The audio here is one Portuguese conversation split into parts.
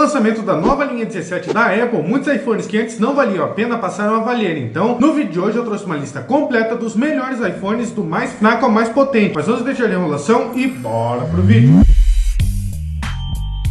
lançamento da nova linha 17 da Apple, muitos iPhones que antes não valiam a pena passaram a valer. Então, no vídeo de hoje eu trouxe uma lista completa dos melhores iPhones, do mais fraco ao mais potente. Mas vamos deixar de enrolação e bora pro vídeo.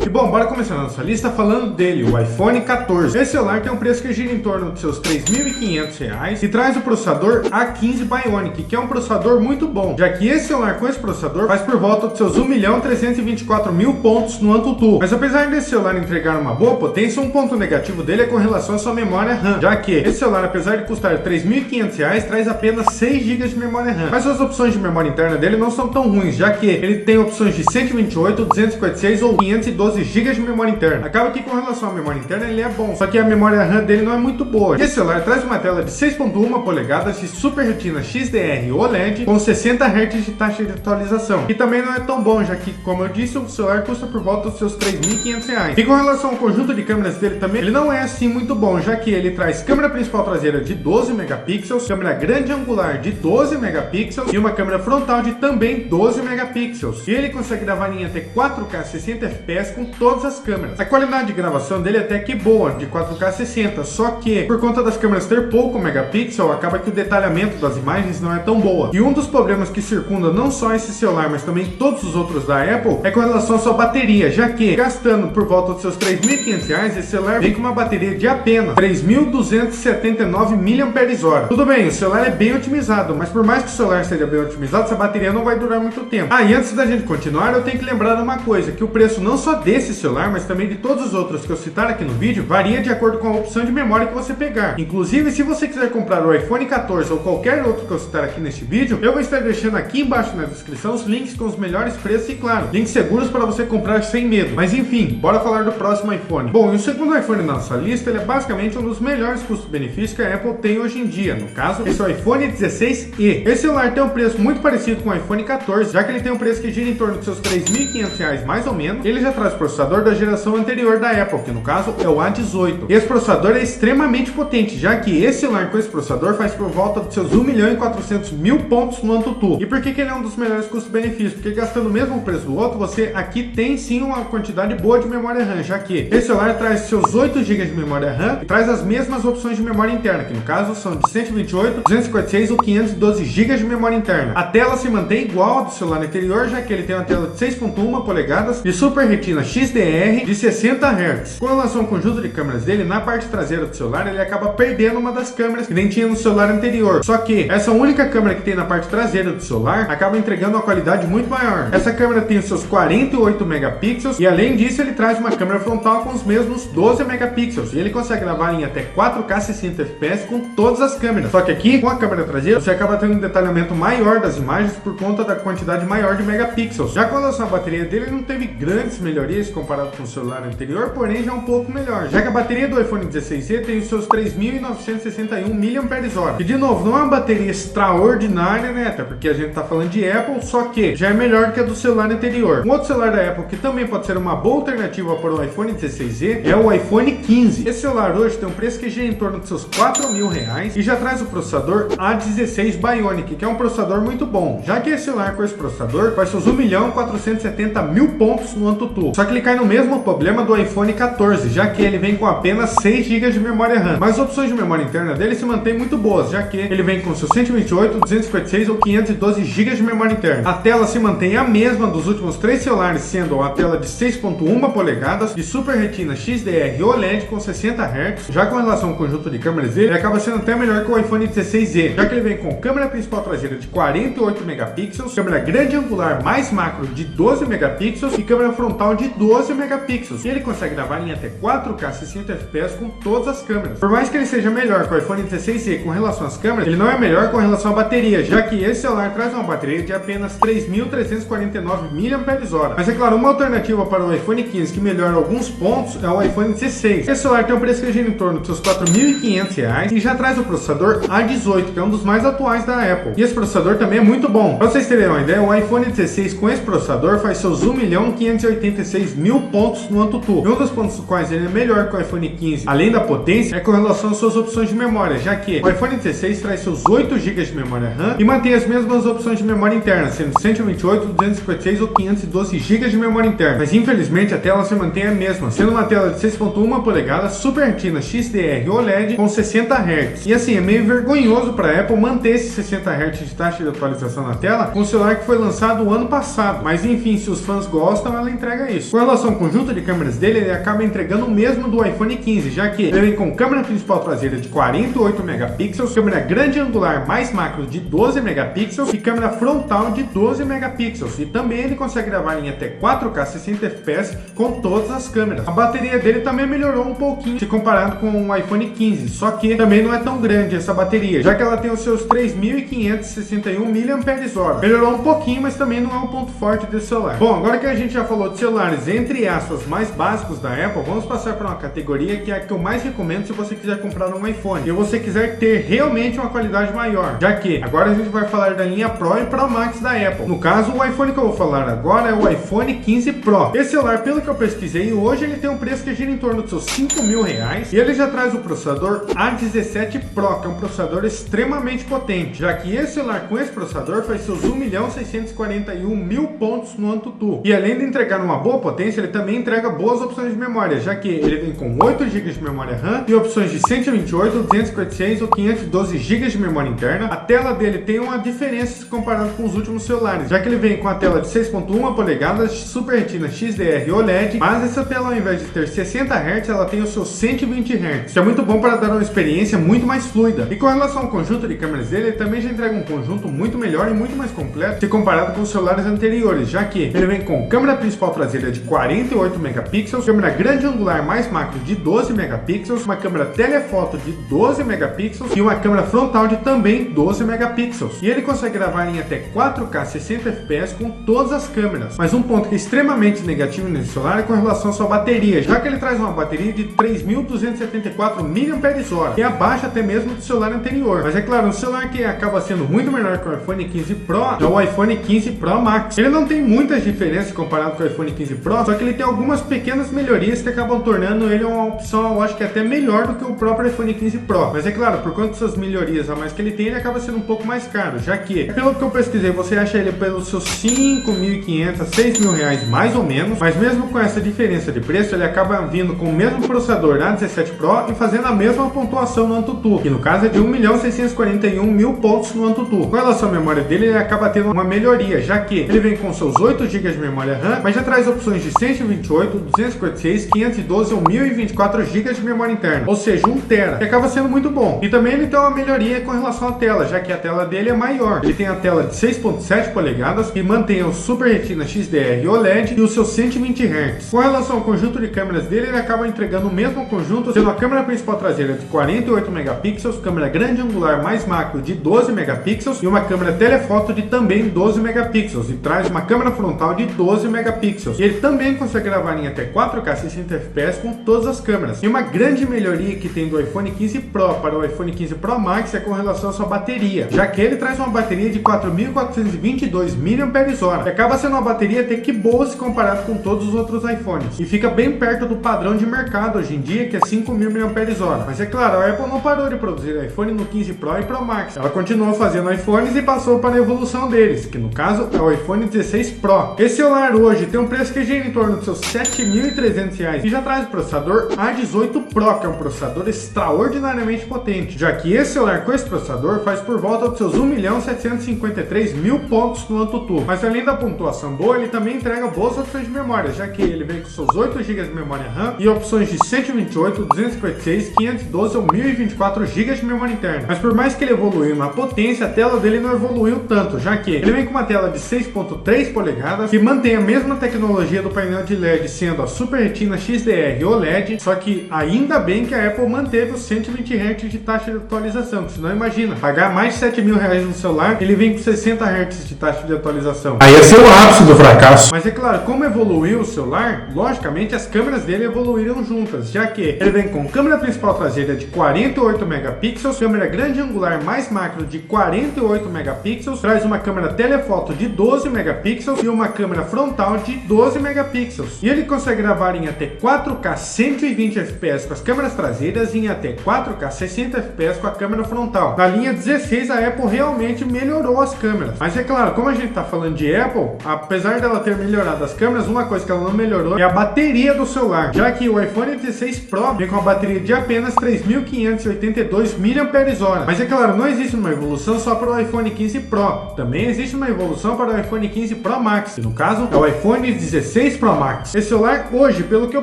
E bom, bora começar a nossa lista falando dele, o iPhone 14. Esse celular tem um preço que gira em torno de seus R$ 3.500 e traz o processador A15 Bionic, que é um processador muito bom, já que esse celular com esse processador faz por volta de seus 1.324.000 pontos no AnTuTu. Mas apesar desse celular entregar uma boa potência, um ponto negativo dele é com relação à sua memória RAM, já que esse celular, apesar de custar R$ 3.500, traz apenas 6 GB de memória RAM. Mas as opções de memória interna dele não são tão ruins, já que ele tem opções de 128, 256 ou 512 GB de memória interna. Acaba que com relação à memória interna ele é bom, só que a memória RAM dele não é muito boa. E esse celular traz uma tela de 6.1 polegadas de Super Retina XDR OLED com 60 Hz de taxa de atualização, que também não é tão bom, já que, como eu disse, o celular custa por volta dos seus R$ 3.500. E com relação ao conjunto de câmeras dele também, ele não é assim muito bom, já que ele traz câmera principal traseira de 12 megapixels, câmera grande angular de 12 megapixels e uma câmera frontal de também 12 megapixels. E ele consegue gravar em até 4K 60 fps com todas as câmeras. A qualidade de gravação dele é até que boa, de 4K 60, só que por conta das câmeras ter pouco megapixel, acaba que o detalhamento das imagens não é tão boa. E um dos problemas que circunda não só esse celular, mas também todos os outros da Apple, é com relação à sua bateria, já que gastando por volta dos seus R$ 3.500, esse celular vem com uma bateria de apenas 3.279 mAh. Tudo bem, o celular é bem otimizado, mas por mais que o celular seja bem otimizado, essa bateria não vai durar muito tempo. Ah, e antes da gente continuar, eu tenho que lembrar uma coisa, que o preço não só desse celular, mas também de todos os outros que eu citar aqui no vídeo, varia de acordo com a opção de memória que você pegar. Inclusive, se você quiser comprar o iPhone 14 ou qualquer outro que eu citar aqui neste vídeo, eu vou estar deixando aqui embaixo na descrição os links com os melhores preços e, claro, links seguros para você comprar sem medo. Mas enfim, bora falar do próximo iPhone. Bom, e o segundo iPhone na nossa lista, ele é basicamente um dos melhores custo-benefícios que a Apple tem hoje em dia. No caso, esse é o iPhone 16e. Esse celular tem um preço muito parecido com o iPhone 14, já que ele tem um preço que gira em torno de seus R$ 3.500 mais ou menos. Ele já traz processador da geração anterior da Apple, que no caso é o A18. Esse processador é extremamente potente, já que esse celular com esse processador faz por volta dos seus 1.400.000 pontos no AnTuTu. E por que ele é um dos melhores custo-benefícios? Porque gastando o mesmo preço do outro, você aqui tem sim uma quantidade boa de memória RAM, já que esse celular traz seus 8 GB de memória RAM e traz as mesmas opções de memória interna, que no caso são de 128, 256 ou 512 GB de memória interna. A tela se mantém igual à do celular anterior, já que ele tem uma tela de 6.1 polegadas de Super Retina XDR de 60 Hz. Com relação ao conjunto de câmeras dele, na parte traseira do celular, ele acaba perdendo uma das câmeras que nem tinha no celular anterior. Só que essa única câmera que tem na parte traseira do celular acaba entregando uma qualidade muito maior. Essa câmera tem os seus 48 megapixels e além disso ele traz uma câmera frontal com os mesmos 12 megapixels. E ele consegue gravar em até 4K 60 fps com todas as câmeras. Só que aqui, com a câmera traseira, você acaba tendo um detalhamento maior das imagens por conta da quantidade maior de megapixels. Já com relação à bateria dele, ele não teve grandes melhorias comparado com o celular anterior, porém já é um pouco melhor, já que a bateria do iPhone 16e tem os seus 3.961 mAh, que de novo não é uma bateria extraordinária, né, até porque a gente tá falando de Apple, só que já é melhor que a do celular anterior. Um outro celular da Apple que também pode ser uma boa alternativa para o iPhone 16e é o iPhone 15. Esse celular hoje tem um preço que gira em torno de seus R$4.000 e já traz o processador A16 Bionic, que é um processador muito bom, já que esse celular com esse processador faz seus 1.470.000 pontos no AnTuTu. Só que ele cai no mesmo problema do iPhone 14, já que ele vem com apenas 6 GB de memória RAM. Mas as opções de memória interna dele se mantêm muito boas, já que ele vem com seus 128, 256 ou 512 GB de memória interna. A tela se mantém a mesma dos últimos 3 celulares, sendo a tela de 6.1 polegadas de Super Retina XDR OLED com 60 Hz. Já com relação ao conjunto de câmeras dele, ele acaba sendo até melhor que o iPhone 16e, já que ele vem com câmera principal traseira de 48 megapixels, câmera grande angular mais macro de 12 megapixels e câmera frontal de 12 megapixels. E ele consegue gravar em até 4K 60 fps com todas as câmeras. Por mais que ele seja melhor que o iPhone 16e com relação às câmeras, ele não é melhor com relação à bateria, já que esse celular traz uma bateria de apenas 3.349 mAh. Mas é claro, uma alternativa para o iPhone 15 que melhora alguns pontos é o iPhone 16. Esse celular tem um preço que gira em torno de seus R$4.500 e já traz o processador A18, que é um dos mais atuais da Apple. E esse processador também é muito bom. Para vocês terem uma ideia, o iPhone 16 com esse processador faz seus 1.586.000 16.000 pontos no AnTuTu. E um dos pontos dos quais ele é melhor que o iPhone 15, além da potência, é com relação às suas opções de memória, já que o iPhone 16 traz seus 8 GB de memória RAM e mantém as mesmas opções de memória interna, sendo 128, 256 ou 512 GB de memória interna. Mas infelizmente a tela se mantém a mesma, sendo uma tela de 6.1 polegadas Super Retina XDR OLED com 60 Hz. E assim, é meio vergonhoso para a Apple manter esses 60 Hz de taxa de atualização na tela com o celular que foi lançado o ano passado. Mas enfim, se os fãs gostam, ela entrega isso. Com relação ao conjunto de câmeras dele, ele acaba entregando o mesmo do iPhone 15, já que ele vem com câmera principal traseira de 48 megapixels, câmera grande angular mais macro de 12 megapixels e câmera frontal de 12 megapixels. E também ele consegue gravar em até 4K 60 fps com todas as câmeras. A bateria dele também melhorou um pouquinho se comparado com o iPhone 15, só que também não é tão grande essa bateria, já que ela tem os seus 3.561 mAh. Melhorou um pouquinho, mas também não é um ponto forte desse celular. Bom, agora que a gente já falou de celulares entre aspas mais básicos da Apple, vamos passar para uma categoria que é a que eu mais recomendo se você quiser comprar um iPhone e você quiser ter realmente uma qualidade maior, já que agora a gente vai falar da linha Pro e Pro Max da Apple. No caso, o iPhone que eu vou falar agora é o iPhone 15 Pro. Esse celular, pelo que eu pesquisei, hoje ele tem um preço que gira em torno dos seus R$5.000 e ele já traz o processador A17 Pro, que é um processador extremamente potente, já que esse celular com esse processador faz seus 1.641.000 pontos no AnTuTu. E além de entregar uma boa potência, ele também entrega boas opções de memória, já que ele vem com 8 GB de memória RAM e opções de 128, 256 ou 512 GB de memória interna. A tela dele tem uma diferença se comparado com os últimos celulares, já que ele vem com a tela de 6.1 polegadas Super Retina XDR OLED, mas essa tela, ao invés de ter 60 Hz, ela tem os seus 120 Hz, que é muito bom para dar uma experiência muito mais fluida. E com relação ao conjunto de câmeras dele, ele também já entrega um conjunto muito melhor e muito mais completo se comparado com os celulares anteriores, já que ele vem com câmera principal traseira de 48 megapixels, câmera grande angular mais macro de 12 megapixels, uma câmera telefoto de 12 megapixels e uma câmera frontal de também 12 megapixels. E ele consegue gravar em até 4K 60 fps com todas as câmeras. Mas um ponto que é extremamente negativo nesse celular é com relação à sua bateria, já que ele traz uma bateria de 3.274 mAh, que é abaixo até mesmo do celular anterior. Mas é claro, um celular que acaba sendo muito melhor que o iPhone 15 Pro é o iPhone 15 Pro Max. Ele não tem muitas diferenças comparado com o iPhone 15 Pro, só que ele tem algumas pequenas melhorias que acabam tornando ele uma opção, eu acho que até melhor do que o próprio iPhone 15 Pro. Mas é claro, por conta dessas melhorias a mais que ele tem, ele acaba sendo um pouco mais caro, já que, pelo que eu pesquisei, você acha ele pelos seus R$5.500 a R$6.000 mais ou menos, mas mesmo com essa diferença de preço, ele acaba vindo com o mesmo processador A17 Pro e fazendo a mesma pontuação no AnTuTu, que no caso é de 1.641.000 pontos no AnTuTu. Com relação à memória dele, ele acaba tendo uma melhoria, já que ele vem com seus 8 GB de memória RAM, mas já traz opções de 128, 256, 512 ou 1024 GB de memória interna, ou seja, 1 TB, que acaba sendo muito bom. E também ele tem uma melhoria com relação à tela, já que a tela dele é maior. Ele tem a tela de 6.7 polegadas e mantém o Super Retina XDR OLED e os seus 120 Hz. Com relação ao conjunto de câmeras dele, ele acaba entregando o mesmo conjunto, sendo a câmera principal traseira de 48 megapixels, câmera grande angular mais macro de 12 megapixels e uma câmera telefoto de também 12 megapixels e traz uma câmera frontal de 12 megapixels. E ele também consegue gravar em até 4K 60 fps com todas as câmeras. E uma grande melhoria que tem do iPhone 15 Pro para o iPhone 15 Pro Max é com relação à sua bateria, já que ele traz uma bateria de 4.422 mAh, que acaba sendo uma bateria até que boa se comparado com todos os outros iPhones, e fica bem perto do padrão de mercado hoje em dia, que é 5.000 mAh. Mas é claro, a Apple não parou de produzir iPhone no 15 Pro e Pro Max, ela continuou fazendo iPhones e passou para a evolução deles, que no caso é o iPhone 16 Pro. Esse celular hoje tem um preço que gira em torno dos seus R$7.300 e já traz o processador A18 Pro, que é um processador extraordinariamente potente, já que esse celular com esse processador faz por volta dos seus 1.753.000 pontos no AnTuTu. Mas além da pontuação boa, ele também entrega boas opções de memória, já que ele vem com seus 8 GB de memória RAM e opções de 128, 256, 512 ou 1024 GB de memória interna. Mas por mais que ele evoluiu na potência, a tela dele não evoluiu tanto, já que ele vem com uma tela de 6.3 polegadas que mantém a mesma tecnologia do painel de LED, sendo a Super Retina XDR OLED, só que ainda bem que a Apple manteve os 120 Hz de taxa de atualização, que senão imagina, pagar mais de R$7.000 no celular, ele vem com 60 Hz de taxa de atualização. Aí ia ser o ápice do fracasso. Mas é claro, como evoluiu o celular, logicamente as câmeras dele evoluíram juntas, já que ele vem com câmera principal traseira de 48 megapixels, câmera grande angular mais macro de 48 megapixels, traz uma câmera telefoto de 12 megapixels e uma câmera frontal de 12 megapixels. megapixels. E ele consegue gravar em até 4K 120 fps com as câmeras traseiras e em até 4K 60 fps com a câmera frontal. Na linha 16 a Apple realmente melhorou as câmeras. Mas é claro, como a gente está falando de Apple, apesar dela ter melhorado as câmeras, uma coisa que ela não melhorou é a bateria do celular, já que o iPhone 16 Pro vem com uma bateria de apenas 3.582 mAh. Mas é claro, não existe uma evolução só para o iPhone 15 Pro, também existe uma evolução para o iPhone 15 Pro Max, que no caso é o iPhone 16 Pro Max. Esse celular hoje, pelo que eu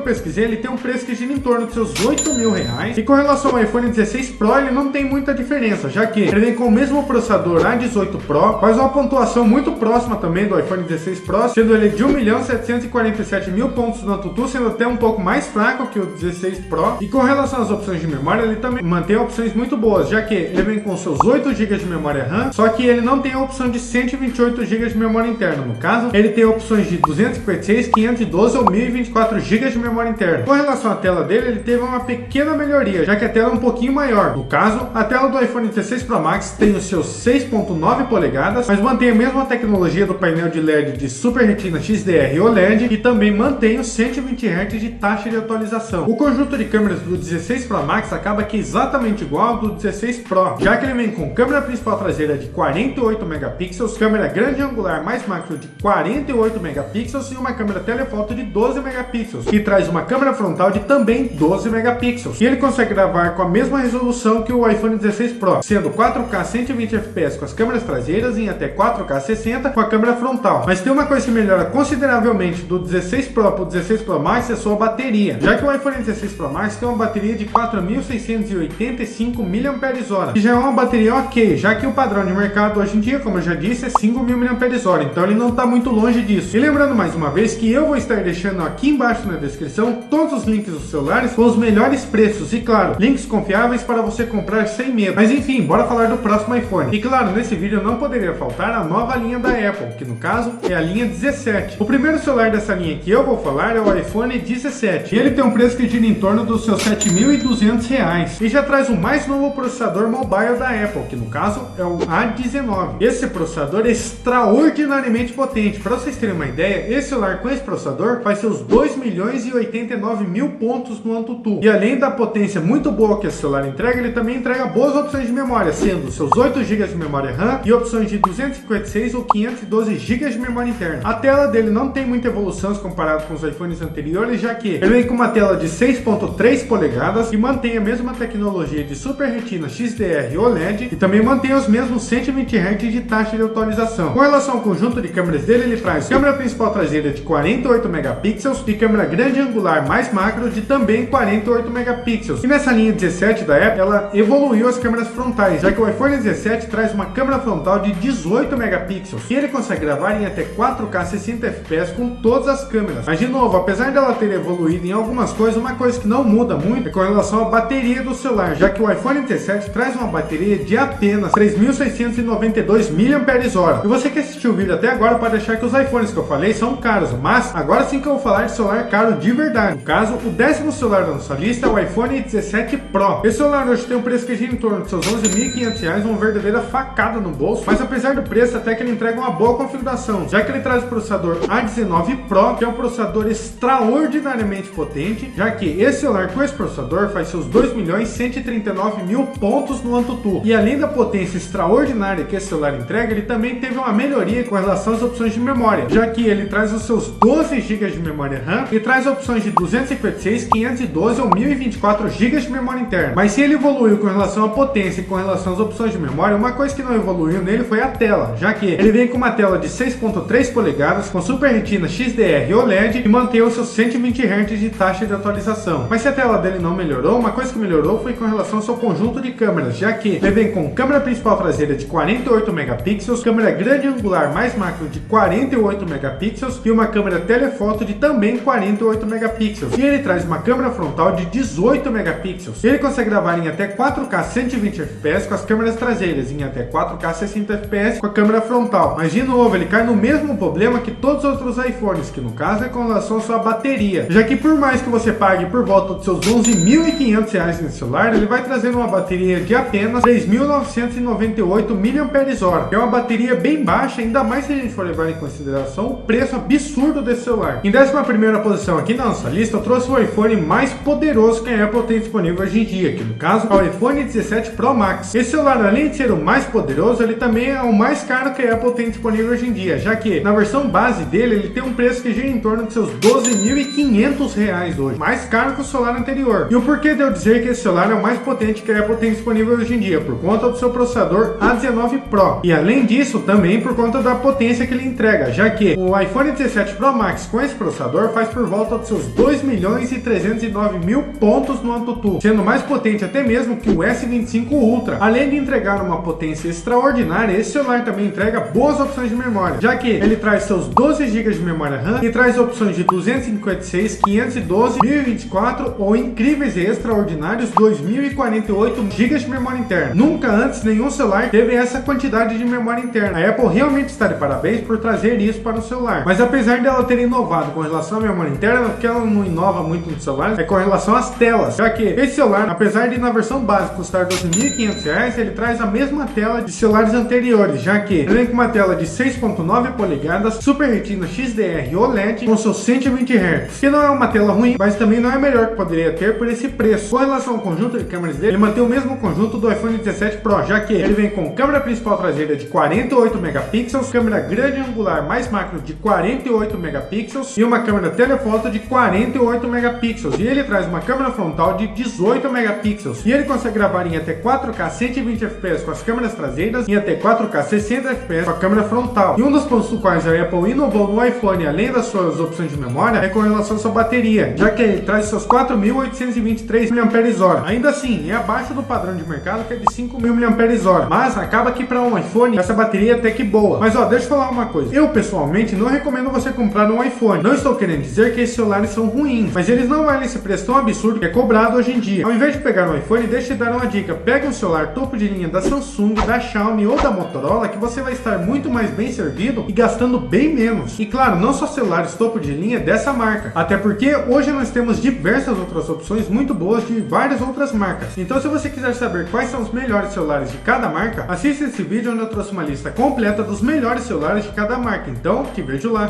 pesquisei, ele tem um preço que gira em torno de seus R$8.000, e com relação ao iPhone 16 Pro ele não tem muita diferença, já que ele vem com o mesmo processador A18 Pro, faz uma pontuação muito próxima também do iPhone 16 Pro, sendo ele de 1.747.000 pontos no AnTuTu, sendo até um pouco mais fraco que o 16 Pro. E com relação às opções de memória, ele também mantém opções muito boas, já que ele vem com seus 8 GB de memória RAM, só que ele não tem a opção de 128 GB de memória interna. No caso, ele tem opções de 256, 512 ou 1024 GB de memória interna. Com relação à tela dele, ele teve uma pequena melhoria, já que a tela é um pouquinho maior. No caso, a tela do iPhone 16 Pro Max tem os seus 6.9 polegadas, mas mantém a mesma tecnologia do painel de LED de Super Retina XDR OLED e também mantém os 120 Hz de taxa de atualização. O conjunto de câmeras do 16 Pro Max acaba que é exatamente igual ao do 16 Pro, já que ele vem com câmera principal traseira de 48 megapixels, câmera grande angular mais macro de 48 megapixels e uma câmera telefoto de 12 megapixels, que traz uma câmera frontal de também 12 megapixels. E ele consegue gravar com a mesma resolução que o iPhone 16 Pro, sendo 4K 120 fps com as câmeras traseiras e em até 4K 60 com a câmera frontal. Mas tem uma coisa que melhora consideravelmente do 16 Pro para o 16 Pro Max, é a sua bateria, já que o iPhone 16 Pro Max tem uma bateria de 4.685 mAh, que já é uma bateria ok, já que o padrão de mercado hoje em dia, como eu já disse, é 5.000 mAh, então ele não está muito longe disso. E lembrando mais uma vez que eu vou estar deixando aqui embaixo na descrição todos os links dos celulares com os melhores preços e, claro, links confiáveis para você comprar sem medo. Mas enfim, bora falar do próximo iPhone. E claro, nesse vídeo não poderia faltar a nova linha da Apple, que no caso é a linha 17. O primeiro celular dessa linha que eu vou falar é o iPhone 17. E ele tem um preço que gira em torno dos seus R$7.200 e já traz o mais novo processador mobile da Apple, que no caso é o A19. Esse processador é extraordinariamente potente. Para vocês terem uma ideia, esse celular com esse processador faz seus 2.089.000 pontos no AnTuTu. E além da potência muito boa que esse celular entrega, ele também entrega boas opções de memória, sendo seus 8 GB de memória RAM e opções de 256 ou 512 GB de memória interna. A tela dele não tem muita evolução se comparado com os iPhones anteriores, já que ele vem com uma tela de 6.3 polegadas e mantém a mesma tecnologia de Super Retina XDR OLED e também mantém os mesmos 120 Hz de taxa de atualização. Com relação ao conjunto de câmeras dele, ele traz câmera principal traseira de 48 megapixels e câmera grande angular mais macro de também 48 megapixels. E nessa linha 17 da Apple, ela evoluiu as câmeras frontais, já que o iPhone 17 traz uma câmera frontal de 18 megapixels e ele consegue gravar em até 4K 60 fps com todas as câmeras. Mas de novo, apesar dela ter evoluído em algumas coisas, uma coisa que não muda muito é com relação à bateria do celular, já que o iPhone 17 traz uma bateria de apenas 3.692 mAh. E você que assistiu o vídeo até agora pode achar que os iPhones que eu falei são caros, mas agora sim que eu vou falar de celular caro de verdade. No caso, o 10º celular da nossa lista é o iPhone 17 Pro. Esse celular hoje tem um preço que gira em torno de seus R$11.500, uma verdadeira facada no bolso, mas apesar do preço, até que ele entrega uma boa configuração, já que ele traz o processador A19 Pro, que é um processador extraordinariamente potente, já que esse celular com esse processador faz seus 2.139.000 pontos no AnTuTu. E além da potência extraordinária que esse celular entrega, ele também teve uma melhoria com relação às opções de memória, já que ele traz os seus 12 GB de memória RAM e traz opções de 256, 512 ou 1024 GB de memória interna. Mas se ele evoluiu com relação à potência e com relação às opções de memória, uma coisa que não evoluiu nele foi a tela, já que ele vem com uma tela de 6.3 polegadas com Super Retina XDR OLED e mantém os seus 120 Hz de taxa de atualização. Mas se a tela dele não melhorou, uma coisa que melhorou foi com relação ao seu conjunto de câmeras, já que ele vem com câmera principal traseira de 48 megapixels, câmera grande angular mais macro de 48 megapixels e uma câmera telefoto de também 48 megapixels. E ele traz uma câmera frontal de 18 megapixels. Ele consegue gravar em até 4K 120 fps com as câmeras traseiras e em até 4K 60 fps com a câmera frontal. Mas de novo, ele cai no mesmo problema que todos os outros iPhones, que no caso é com relação à sua bateria, já que por mais que você pague por volta dos seus R$11.500 nesse celular, ele vai trazer uma bateria de apenas 3.998 mAh, que é uma bateria bem baixa, ainda mais se a gente for levar em consideração o preço absurdo conforto desse celular. Em 11ª posição aqui na nossa lista, eu trouxe o iPhone mais poderoso que a Apple tem disponível hoje em dia, que no caso é o iPhone 17 Pro Max. Esse celular, além de ser o mais poderoso, ele também é o mais caro que a Apple tem disponível hoje em dia, já que na versão base dele, ele tem um preço que gira em torno de seus R$12.500 hoje, mais caro que o celular anterior. E o porquê de eu dizer que esse celular é o mais potente que a Apple tem disponível hoje em dia? Por conta do seu processador A19 Pro. E além disso, também por conta da potência que ele entrega, já que o iPhone 17 Pro Max com esse processador faz por volta dos seus 2.309.000 pontos no AnTuTu, sendo mais potente até mesmo que o S25 Ultra. Além de entregar uma potência extraordinária, esse celular também entrega boas opções de memória, já que ele traz seus 12 GB de memória RAM e traz opções de 256, 512, 1024 ou incríveis e extraordinários 2048 GB de memória interna. Nunca antes nenhum celular teve essa quantidade de memória interna. A Apple realmente está de parabéns por trazer isso para o celular. Mas apesar dela ter inovado com relação à memória interna, o que ela não inova muito no celular é com relação às telas, já que esse celular, apesar de na versão base custar R$12.500, ele traz a mesma tela de celulares anteriores, já que ele vem com uma tela de 6.9 polegadas, Super Retina XDR OLED com seus 120 Hz, que não é uma tela ruim, mas também não é melhor que poderia ter por esse preço. Com relação ao conjunto de câmeras dele, ele mantém o mesmo conjunto do iPhone 17 Pro, já que ele vem com câmera principal traseira de 48 megapixels, câmera grande angular mais macro de 48 megapixels e uma câmera telefoto de 48 megapixels. E ele traz uma câmera frontal de 18 megapixels. E ele consegue gravar em até 4K 120 fps com as câmeras traseiras e até 4K 60 fps com a câmera frontal. E um dos pontos do quais a Apple inovou no iPhone, além das suas opções de memória, é com relação à sua bateria, já que ele traz seus 4.823 mAh. Ainda assim, é abaixo do padrão de mercado, que é de 5.000 mAh. Mas acaba que para um iPhone, essa bateria é até que boa. Mas ó, deixa eu falar uma coisa. Eu, pessoalmente, não recomendo você comprar um iPhone. Não estou querendo dizer que esses celulares são ruins, mas eles não valem esse preço tão absurdo que é cobrado hoje em dia. Ao invés de pegar um iPhone, deixa eu te dar uma dica. Pega um celular topo de linha da Samsung, da Xiaomi ou da Motorola, que você vai estar muito mais bem servido e gastando bem menos. E claro, não só celulares topo de linha dessa marca, até porque hoje nós temos diversas outras opções muito boas de várias outras marcas. Então, se você quiser saber quais são os melhores celulares de cada marca, assista esse vídeo onde eu trouxe uma lista completa dos melhores celulares de cada marca. Então, te vejo lá.